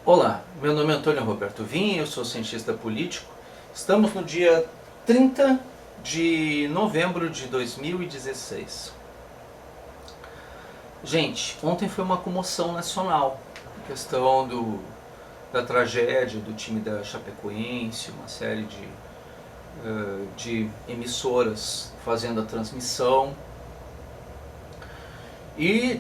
Olá, meu nome é Antônio Roberto Vinha, eu sou cientista político. Estamos no dia 30 de novembro de 2016. Gente, ontem foi uma comoção nacional. A questão da tragédia do time da Chapecoense, uma série de emissoras fazendo a transmissão. E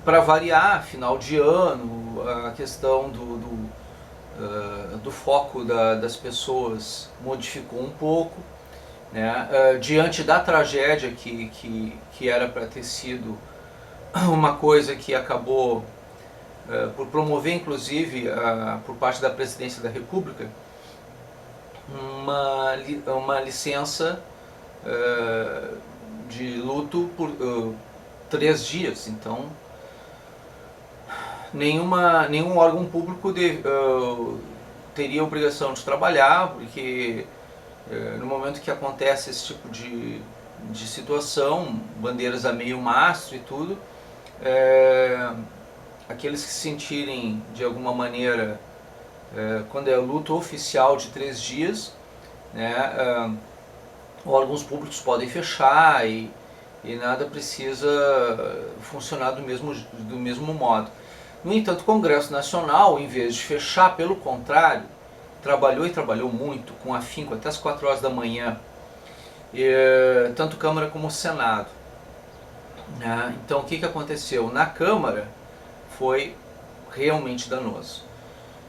para variar, final de ano, a questão do foco das pessoas modificou um pouco, né? Diante da tragédia que era para ter sido uma coisa que acabou por promover, inclusive, por parte da Presidência da República, uma licença de luto por 3 dias. Então, nenhum órgão público teria obrigação de trabalhar, porque no momento que acontece esse tipo de situação, bandeiras a meio mastro e tudo, aqueles que se sentirem de alguma maneira, quando é luto oficial de 3 dias, né, órgãos públicos podem fechar e nada precisa funcionar do mesmo modo. No entanto, o Congresso Nacional, em vez de fechar, pelo contrário, trabalhou muito, com afinco, até as 4 horas da manhã, tanto Câmara como Senado. Então, o que aconteceu? Na Câmara foi realmente danoso.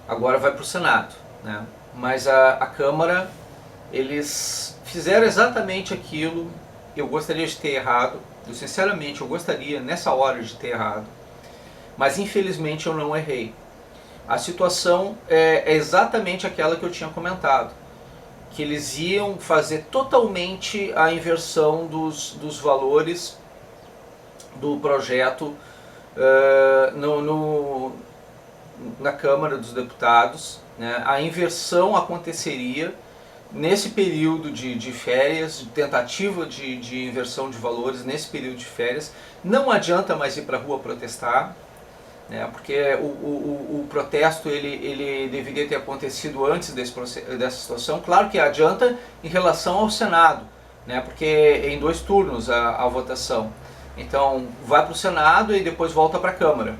Agora vai para o Senado, né? Mas a Câmara, eles fizeram exatamente aquilo. Eu gostaria de ter errado, sinceramente eu gostaria nessa hora de ter errado, mas infelizmente eu não errei. A situação é exatamente aquela que eu tinha comentado, que eles iam fazer totalmente a inversão dos valores do projeto na Câmara dos Deputados, né? A inversão aconteceria nesse período de férias, de tentativa de inversão de valores nesse período de férias. Não adianta mais ir para a rua protestar, né, porque o protesto ele deveria ter acontecido antes dessa situação. Claro que adianta em relação ao Senado, né, porque é em 2 turnos a votação. Então vai para o Senado e depois volta para a Câmara.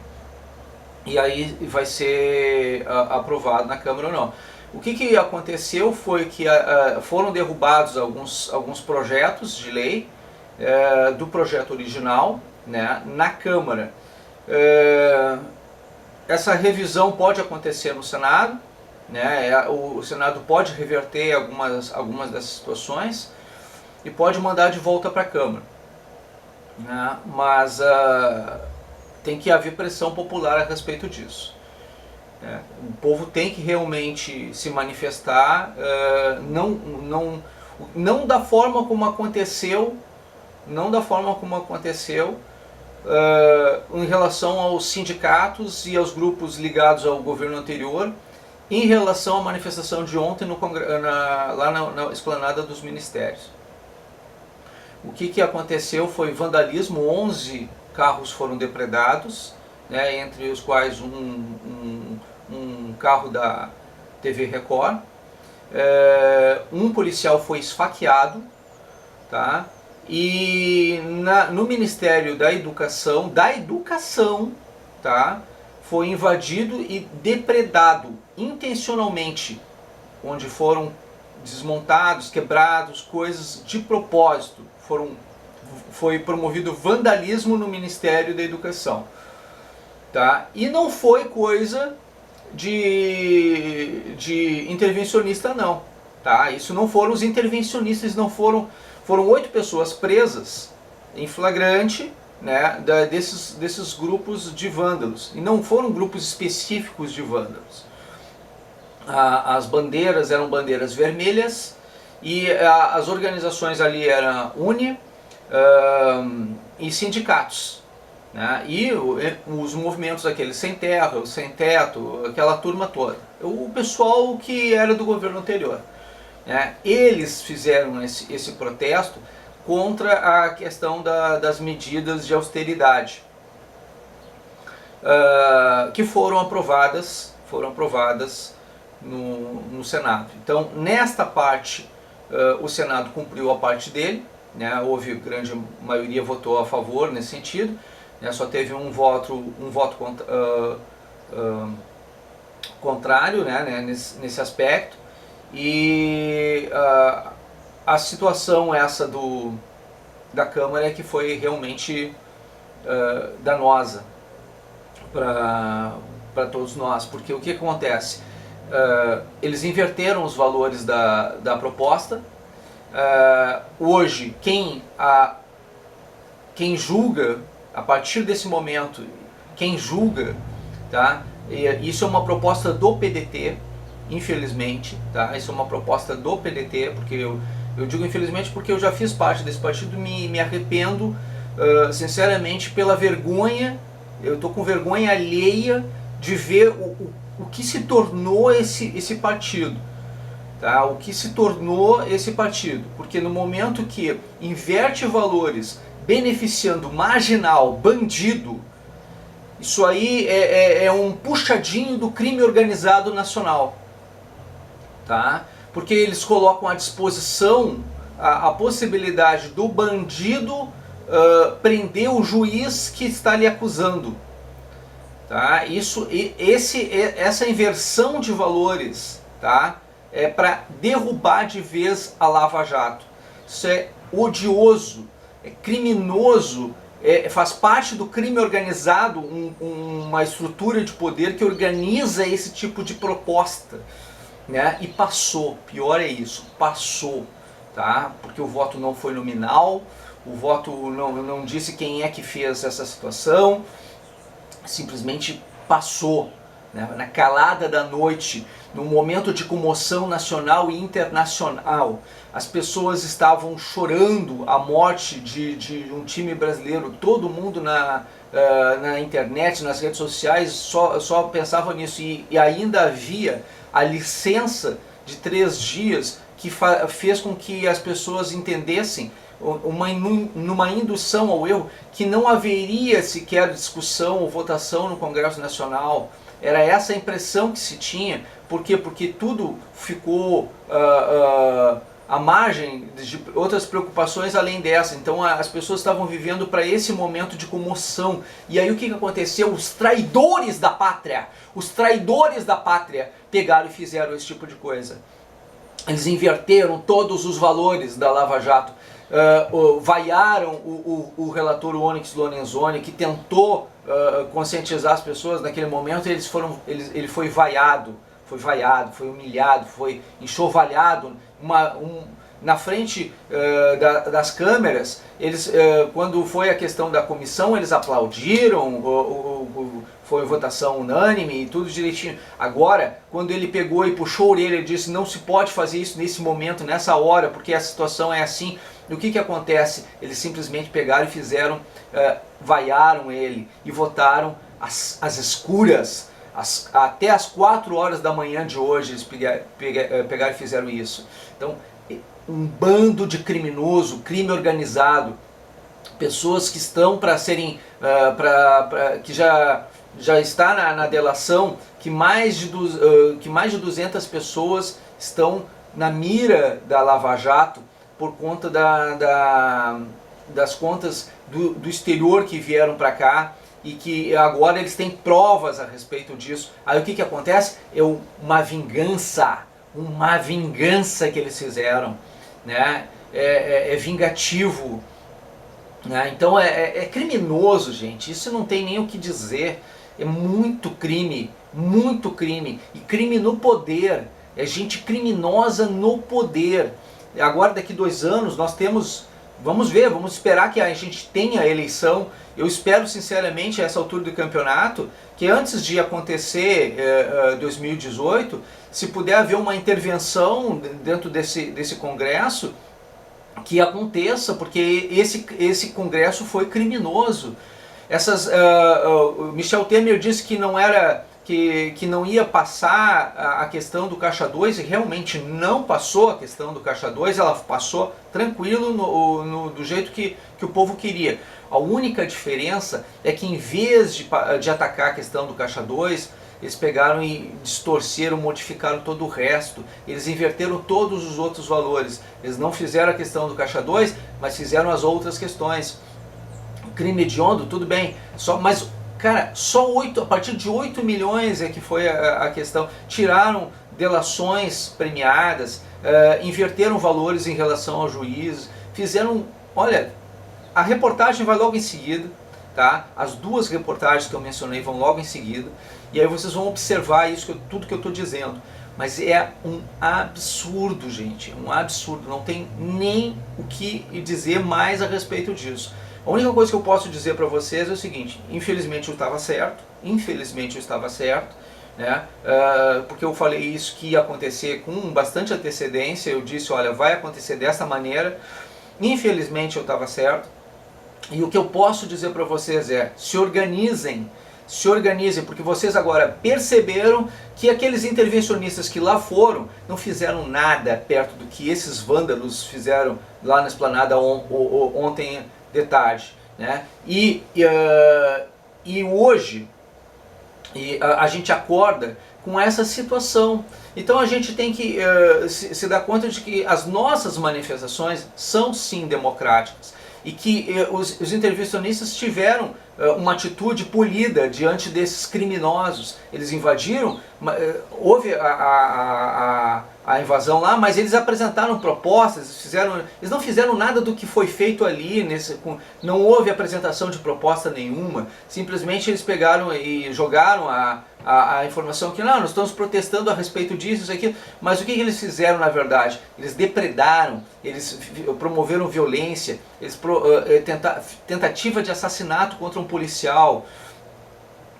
E aí vai ser aprovado na Câmara ou não. O que aconteceu foi que foram derrubados alguns projetos de lei do projeto original, né, na Câmara. Essa revisão pode acontecer no Senado, né, o Senado pode reverter algumas dessas situações e pode mandar de volta para a Câmara, né, mas tem que haver pressão popular a respeito disso. O povo tem que realmente se manifestar, não da forma como aconteceu, em relação aos sindicatos e aos grupos ligados ao governo anterior, em relação à manifestação de ontem lá na esplanada dos ministérios. O que aconteceu foi vandalismo. 11 carros foram depredados, né, entre os quais um carro da TV Record. Um policial foi esfaqueado, tá? E no Ministério da Educação, tá, foi invadido e depredado intencionalmente, onde foram desmontados, quebrados, coisas de propósito. Foi promovido vandalismo no Ministério da Educação, tá? E não foi coisa de intervencionista, não, tá? Isso não foram os intervencionistas, foram 8 pessoas presas em flagrante, né, desses grupos de vândalos, e não foram grupos específicos de vândalos. As bandeiras eram bandeiras vermelhas e as organizações ali eram UNE e sindicatos, né, e os movimentos aqueles sem terra, sem teto, aquela turma toda, o pessoal que era do governo anterior, né, eles fizeram esse protesto contra a questão das medidas de austeridade. que foram aprovadas no Senado. Então, nesta parte, o Senado cumpriu a parte dele, né? Houve grande maioria votou a favor nesse sentido, né? Só teve um voto contrário, né, nesse aspecto, e a situação essa da Câmara é que foi realmente danosa para todos nós, porque o que acontece? Eles inverteram os valores da proposta. Hoje, quem julga, a partir desse momento, quem julga, tá? Isso é uma proposta do PDT, infelizmente, tá? Isso é uma proposta do PDT, porque eu digo infelizmente porque eu já fiz parte desse partido e me arrependo, sinceramente, pela vergonha. Eu estou com vergonha alheia de ver o que se tornou esse partido. Tá? O que se tornou esse partido. Porque no momento que inverte valores beneficiando marginal, bandido, isso aí é um puxadinho do crime organizado nacional. Tá? Porque eles colocam à disposição a possibilidade do bandido prender o juiz que está lhe acusando. Tá? Essa inversão de valores, tá? É para derrubar de vez a Lava Jato. Isso é odioso, é criminoso, faz parte do crime organizado, uma estrutura de poder que organiza esse tipo de proposta, né? E passou, pior é isso, passou, tá? Porque o voto não foi nominal, o voto não disse quem é que fez essa situação, simplesmente passou, né? Na calada da noite, num momento de comoção nacional e internacional. As pessoas estavam chorando a morte de um time brasileiro, todo mundo na internet, nas redes sociais, só pensava nisso, e ainda havia a licença de 3 dias que fez com que as pessoas entendessem, numa indução ao erro, que não haveria sequer discussão ou votação no Congresso Nacional. Era essa a impressão que se tinha. Por quê? Porque tudo ficou à margem de outras preocupações além dessa. Então as pessoas estavam vivendo para esse momento de comoção. E aí o que aconteceu? Os traidores da pátria pegaram e fizeram esse tipo de coisa. Eles inverteram todos os valores da Lava Jato. Vaiaram o relator Onyx Lorenzoni, que tentou conscientizar as pessoas naquele momento. Ele foi vaiado, foi humilhado, foi enxovalhado na frente das câmeras. Eles, quando foi a questão da comissão, eles aplaudiram, foi votação unânime e tudo direitinho. Agora, quando ele pegou e puxou a orelha e disse: não se pode fazer isso nesse momento, nessa hora, porque a situação é assim. E o que acontece? Eles simplesmente pegaram e fizeram, vaiaram ele e votaram às escuras. Até às 4 horas da manhã de hoje eles pegaram e fizeram isso. Então, um bando de criminoso, crime organizado, pessoas que estão para serem, que já está na delação, que mais de 200 pessoas estão na mira da Lava Jato por conta das contas do exterior que vieram para cá, e que agora eles têm provas a respeito disso. Aí o que acontece? É uma vingança que eles fizeram, né? É vingativo, né? Então é criminoso, gente. Isso não tem nem o que dizer. É muito crime, e crime no poder. É gente criminosa no poder. Agora, daqui 2 anos, nós temos... Vamos ver, vamos esperar que a gente tenha a eleição. Eu espero sinceramente, a essa altura do campeonato, que antes de acontecer 2018, se puder haver uma intervenção dentro desse Congresso, que aconteça, porque esse Congresso foi criminoso. Michel Temer disse que que não ia passar a questão do Caixa 2 e realmente não passou a questão do Caixa 2, ela passou tranquilo do jeito que o povo queria. A única diferença é que em vez de atacar a questão do Caixa 2, eles pegaram e distorceram, modificaram todo o resto. Eles inverteram todos os outros valores. Eles não fizeram a questão do Caixa 2, mas fizeram as outras questões. O crime hediondo, tudo bem. Mas, cara, a partir de 8 milhões é que foi a questão. Tiraram delações premiadas, inverteram valores em relação ao juiz. Fizeram... Olha, a reportagem vai logo em seguida. Tá? As duas reportagens que eu mencionei vão logo em seguida. E aí vocês vão observar tudo que eu estou dizendo. Mas é um absurdo, gente. Um absurdo. Não tem nem o que dizer mais a respeito disso. A única coisa que eu posso dizer para vocês é o seguinte. Infelizmente eu estava certo. Infelizmente eu estava certo. Né? Porque eu falei isso que ia acontecer com bastante antecedência. Eu disse, olha, vai acontecer dessa maneira. Infelizmente eu estava certo. E o que eu posso dizer para vocês é, se organizem, porque vocês agora perceberam que aqueles intervencionistas que lá foram não fizeram nada perto do que esses vândalos fizeram lá na esplanada ontem de tarde. Né? E hoje a gente acorda com essa situação. Então a gente tem que se dar conta de que as nossas manifestações são sim democráticas. E que os intervencionistas tiveram uma atitude polida diante desses criminosos. Eles invadiram, houve a invasão lá, mas eles apresentaram propostas, eles não fizeram nada do que foi feito ali, não houve apresentação de proposta nenhuma, simplesmente eles pegaram e jogaram a informação que não, nós estamos protestando a respeito disso, isso aqui, mas o que eles fizeram na verdade? Eles depredaram, eles promoveram violência, tentativa de assassinato contra um policial,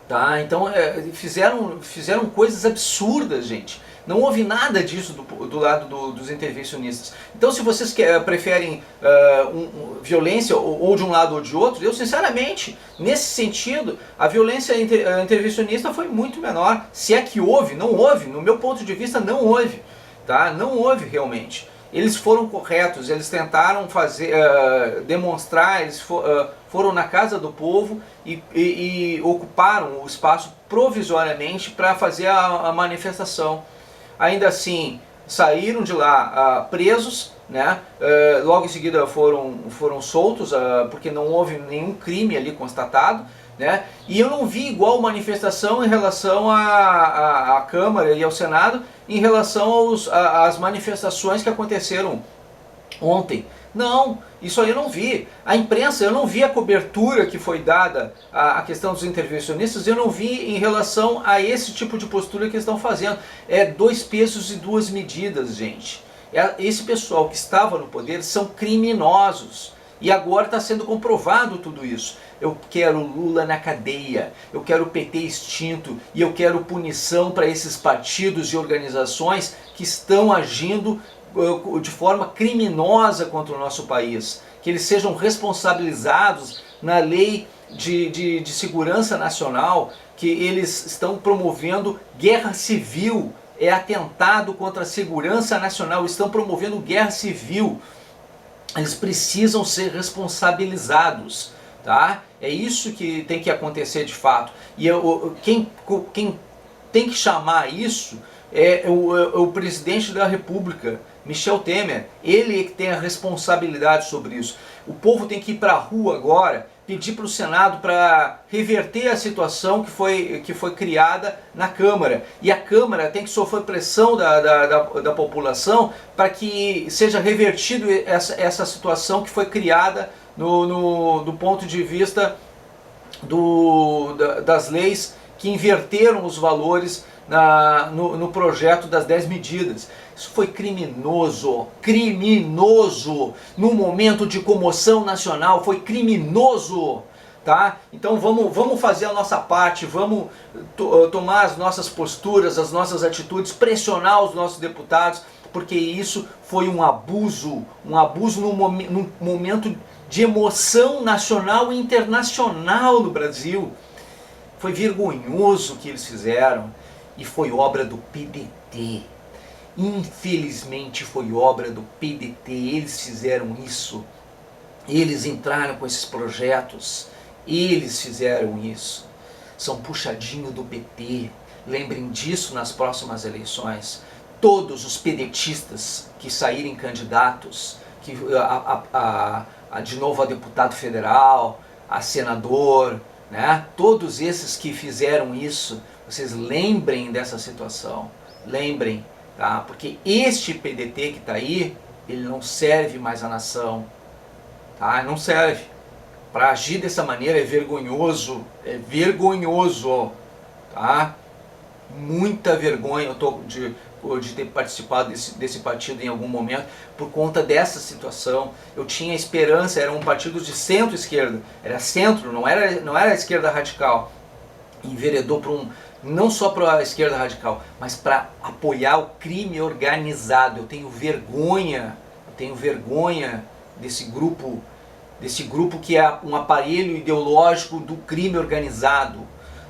tá? Então fizeram coisas absurdas, gente. Não houve nada disso do lado dos intervencionistas. Então se vocês preferem violência ou de um lado ou de outro, eu sinceramente, nesse sentido, a violência intervencionista foi muito menor. Se é que houve, não houve, no meu ponto de vista não houve. Tá? Não houve realmente. Eles foram corretos, eles tentaram demonstrar, eles foram na casa do povo e ocuparam o espaço provisoriamente para fazer a manifestação. Ainda assim, saíram de lá presos, né? Logo em seguida foram soltos, porque não houve nenhum crime ali constatado. Né? E eu não vi igual manifestação em relação à Câmara e ao Senado em relação às manifestações que aconteceram ontem. Não, isso aí eu não vi. A imprensa, eu não vi a cobertura que foi dada à questão dos intervencionistas, eu não vi em relação a esse tipo de postura que eles estão fazendo. É 2 pesos e 2 medidas, gente. Esse pessoal que estava no poder são criminosos. E agora está sendo comprovado tudo isso. Eu quero Lula na cadeia, eu quero o PT extinto e eu quero punição para esses partidos e organizações que estão agindo de forma criminosa contra o nosso país. Que eles sejam responsabilizados na lei de segurança nacional, que eles estão promovendo guerra civil, é atentado contra a segurança nacional, estão promovendo guerra civil. Eles precisam ser responsabilizados, tá? É isso que tem que acontecer de fato. E quem tem que chamar isso é o presidente da República, Michel Temer. Ele é que tem a responsabilidade sobre isso. O povo tem que ir para a rua agora, pedir para o Senado para reverter a situação que foi criada na Câmara. E a Câmara tem que sofrer pressão da população para que seja revertido essa situação que foi criada do ponto de vista das leis que inverteram os valores no projeto das 10 medidas. Isso foi criminoso, criminoso, no momento de comoção nacional, foi criminoso, tá? Então vamos fazer a nossa parte, vamos tomar as nossas posturas, as nossas atitudes, pressionar os nossos deputados, porque isso foi um abuso num momento de emoção nacional e internacional no Brasil. Foi vergonhoso o que eles fizeram e foi obra do PDT. Infelizmente foi obra do PDT, eles fizeram isso. Eles entraram com esses projetos, eles fizeram isso. São puxadinho do PT. Lembrem disso nas próximas eleições. Todos os pedetistas que saírem candidatos, de novo a deputado federal, a senador, né? Todos esses que fizeram isso, vocês lembrem dessa situação. Lembrem, tá? Porque este PDT que está aí, ele não serve mais à nação. Tá? Não serve. Para agir dessa maneira é vergonhoso. É vergonhoso. Tá? Muita vergonha eu tô de ter participado desse partido em algum momento por conta dessa situação. Eu tinha esperança, era um partido de centro-esquerda, era centro, não era a esquerda radical. Enveredou para não só para a esquerda radical, mas para apoiar o crime organizado. Eu tenho vergonha desse grupo que é um aparelho ideológico do crime organizado.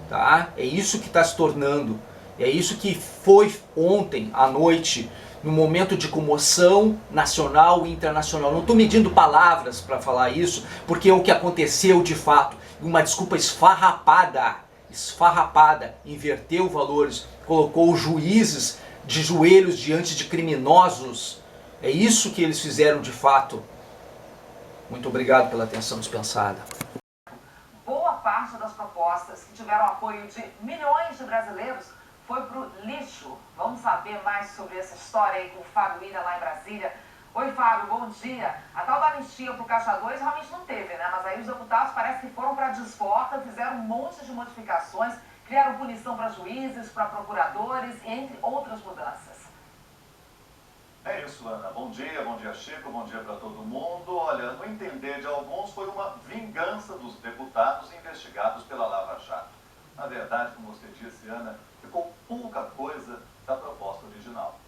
Tá? É isso que está se tornando. É isso que foi ontem à noite, no momento de comoção nacional e internacional. Não estou medindo palavras para falar isso, porque é o que aconteceu de fato. Uma desculpa esfarrapada, inverteu valores, colocou os juízes de joelhos diante de criminosos. É isso que eles fizeram de fato. Muito obrigado pela atenção dispensada. Boa parte das propostas que tiveram apoio de milhões de brasileiros foi pro lixo. Vamos saber mais sobre essa história aí com o Fábio Ira lá em Brasília. Oi, Fábio, bom dia. A tal da anistia pro Caixa 2 realmente não teve, né? Mas aí os deputados parece que foram para desforra, fizeram um monte de modificações, criaram punição para juízes, para procuradores, entre outras mudanças. É isso, Ana. Bom dia Chico, bom dia para todo mundo. Olha, no entender de alguns, foi uma vingança dos deputados investigados pela Lava Jato. Na verdade, como você disse, Ana, ficou pouca coisa da proposta original.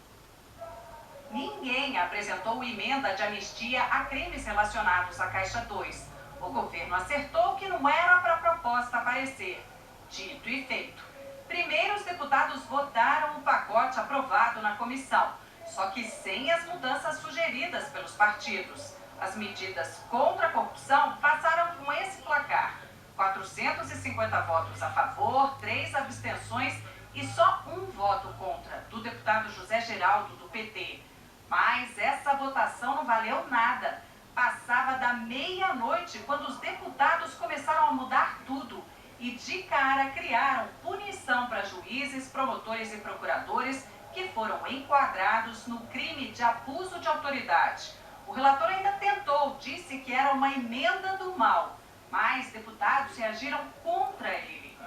Ninguém apresentou emenda de anistia a crimes relacionados à Caixa 2. O governo acertou que não era para a proposta aparecer. Dito e feito. Primeiro, os deputados votaram o pacote aprovado na comissão, só que sem as mudanças sugeridas pelos partidos. As medidas contra a corrupção passaram com esse placar: 450 votos a favor, 3 abstenções e só 1 voto contra, do deputado José Geraldo, do PT. Mas essa votação não valeu nada. Passava da meia-noite quando os deputados começaram a mudar tudo e de cara criaram punição para juízes, promotores e procuradores que foram enquadrados no crime de abuso de autoridade. O relator ainda tentou, disse que era uma emenda do mal, mas deputados reagiram contra ele.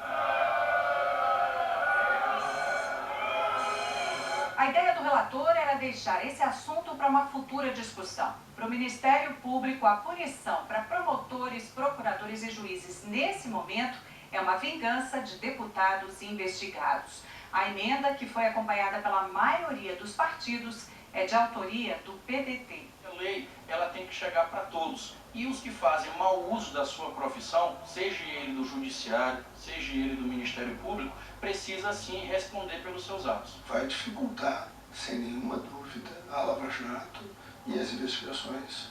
A ideia do relator era deixar esse assunto para uma futura discussão. Para o Ministério Público, a punição para promotores, procuradores e juízes nesse momento é uma vingança de deputados investigados. A emenda, que foi acompanhada pela maioria dos partidos, é de autoria do PDT. A lei, ela tem que chegar para todos. E os que fazem mau uso da sua profissão, seja ele do judiciário, seja ele do Ministério Público, precisa sim responder pelos seus atos. Vai dificultar, sem nenhuma dúvida, a Lava Jato e as investigações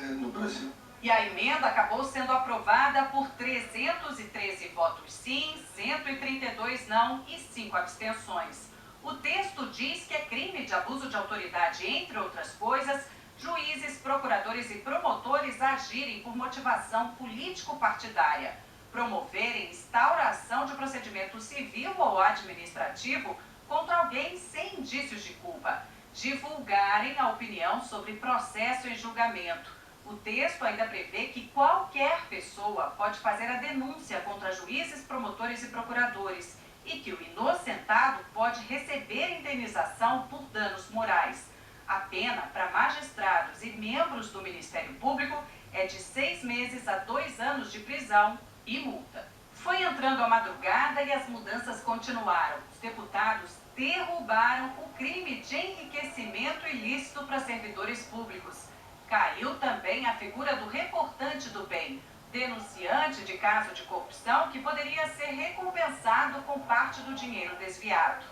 no Brasil. E a emenda acabou sendo aprovada por 313 votos sim, 132 não e 5 abstenções. O texto diz que é crime de abuso de autoridade, entre outras coisas, juízes, procuradores e promotores agirem por motivação político-partidária, promoverem instauração de procedimento civil ou administrativo contra alguém sem indícios de culpa, divulgarem a opinião sobre processo em julgamento. O texto ainda prevê que qualquer pessoa pode fazer a denúncia contra juízes, promotores e procuradores e que o inocentado pode receber indenização por danos morais. A pena para magistrados e membros do Ministério Público é de 6 meses a 2 anos de prisão e multa. Foi entrando a madrugada e as mudanças continuaram. Os deputados derrubaram o crime de enriquecimento ilícito para servidores públicos. Caiu também a figura do reportante do bem. denunciante de caso de corrupção que poderia ser recompensado com parte do dinheiro desviado.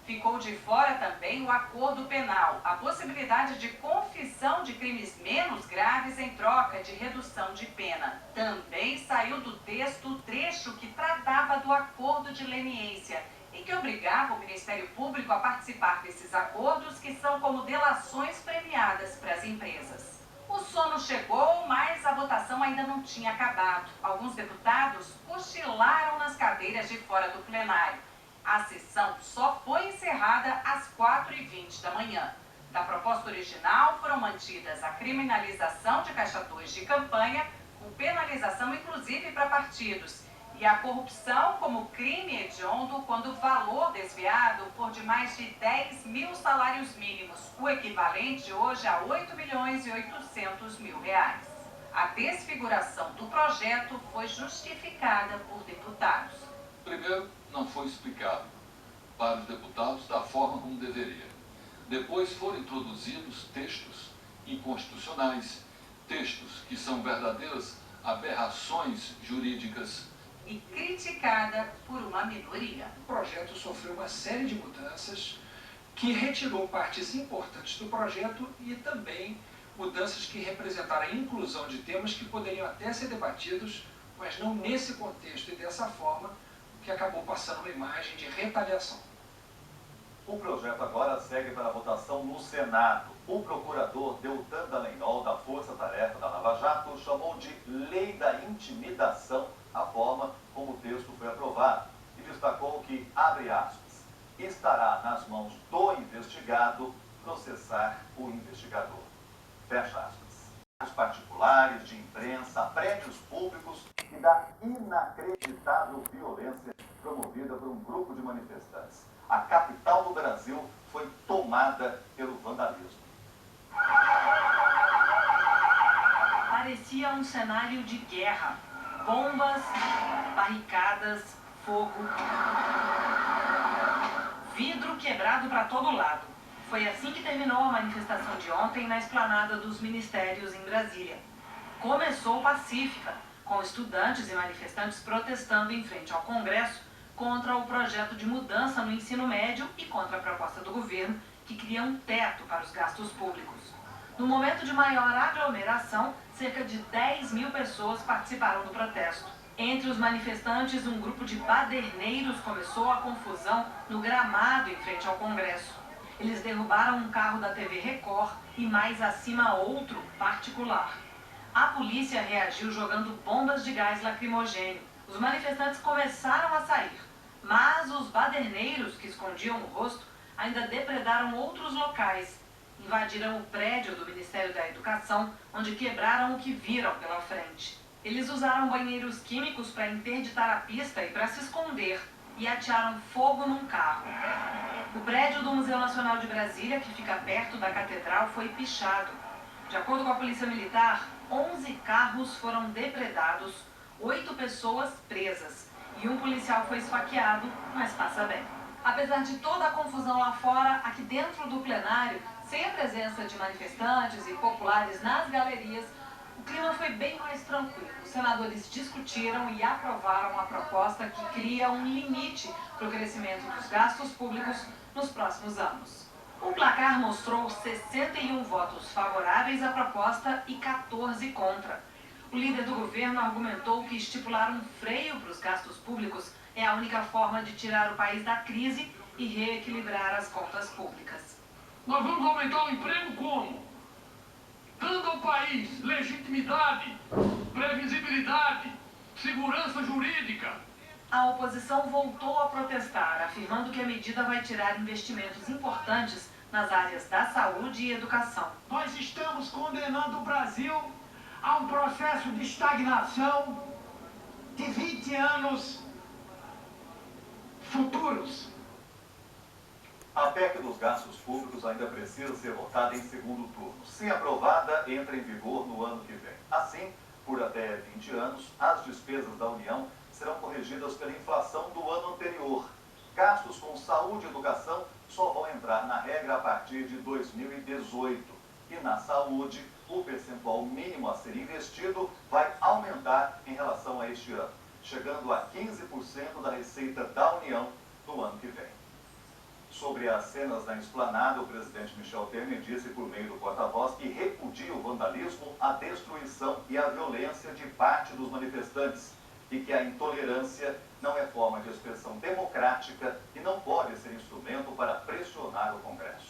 Ficou de fora também o acordo penal, a possibilidade de confissão de crimes menos graves em troca de redução de pena. Também saiu do texto o trecho que tratava do acordo de leniência e que obrigava o Ministério Público a participar desses acordos, que são como delações premiadas para as empresas. O sono chegou, mas a votação ainda não tinha acabado. Alguns deputados cochilaram nas cadeiras de fora do plenário. A sessão só foi encerrada às 4h20 da manhã. Da proposta original foram mantidas a criminalização de caixadores de campanha, com penalização inclusive para partidos, e a corrupção como crime hediondo quando o valor desviado for de mais de 10 mil salários mínimos, o equivalente hoje a R$8.800.000. A desfiguração do projeto foi justificada por deputados. Primeiro, não foi explicado para os deputados da forma como deveria. Depois foram introduzidos textos inconstitucionais, textos que são verdadeiras aberrações jurídicas. E criticada por uma minoria. O projeto sofreu uma série de mudanças que retirou partes importantes do projeto e também mudanças que representaram a inclusão de temas que poderiam até ser debatidos, mas não nesse contexto e dessa forma, que acabou passando uma imagem de retaliação. O projeto agora segue para a votação no Senado. O procurador Deltan Dallagnol, da Força Tarefa da Lava Jato, chamou de lei da intimidação a forma como o texto foi aprovado e destacou que, abre aspas, estará nas mãos do investigado processar o investigador. Fecha aspas. Os particulares, de imprensa, prédios públicos e da inacreditável violência promovida por um grupo de manifestantes. A capital do Brasil foi tomada pelo vandalismo. Parecia um cenário de guerra. Bombas, barricadas, fogo, vidro quebrado para todo lado. Foi assim que terminou a manifestação de ontem na esplanada dos ministérios em Brasília. Começou pacífica, com estudantes e manifestantes protestando em frente ao Congresso contra o projeto de mudança no ensino médio e contra a proposta do governo que cria um teto para os gastos públicos. No momento de maior aglomeração, cerca de 10 mil pessoas participaram do protesto. Entre os manifestantes, um grupo de baderneiros começou a confusão no gramado em frente ao Congresso. Eles derrubaram um carro da TV Record e mais acima outro particular. A polícia reagiu jogando bombas de gás lacrimogêneo. Os manifestantes começaram a sair, mas os baderneiros, que escondiam o rosto, ainda depredaram outros locais. Invadiram o prédio do Ministério da Educação, onde quebraram o que viram pela frente. Eles usaram banheiros químicos para interditar a pista e para se esconder, e atearam fogo num carro. O prédio do Museu Nacional de Brasília, que fica perto da Catedral, foi pichado. De acordo com a Polícia Militar, 11 carros foram depredados, 8 pessoas presas, e um policial foi esfaqueado, mas passa bem. Apesar de toda a confusão lá fora, aqui dentro do plenário, sem a presença de manifestantes e populares nas galerias, o clima foi bem mais tranquilo. Os senadores discutiram e aprovaram a proposta que cria um limite para o crescimento dos gastos públicos nos próximos anos. O placar mostrou 61 votos favoráveis à proposta e 14 contra. O líder do governo argumentou que estipular um freio para os gastos públicos é a única forma de tirar o país da crise e reequilibrar as contas públicas. Nós vamos aumentar o emprego como? Dando ao país legitimidade, previsibilidade, segurança jurídica. A oposição voltou a protestar, afirmando que a medida vai tirar investimentos importantes nas áreas da saúde e educação. Nós estamos condenando o Brasil a um processo de estagnação de 20 anos futuros. A PEC dos gastos públicos ainda precisa ser votada em segundo turno. Se aprovada, entra em vigor no ano que vem. Assim, por até 20 anos, as despesas da União serão corrigidas pela inflação do ano anterior. Gastos com saúde e educação só vão entrar na regra a partir de 2018. E na saúde, o percentual mínimo a ser investido vai aumentar em relação a este ano, chegando a 15% da receita da União no ano que vem. Sobre as cenas na esplanada, o presidente Michel Temer disse por meio do porta-voz que repudia o vandalismo, a destruição e a violência de parte dos manifestantes e que a intolerância não é forma de expressão democrática e não pode ser instrumento para pressionar o Congresso.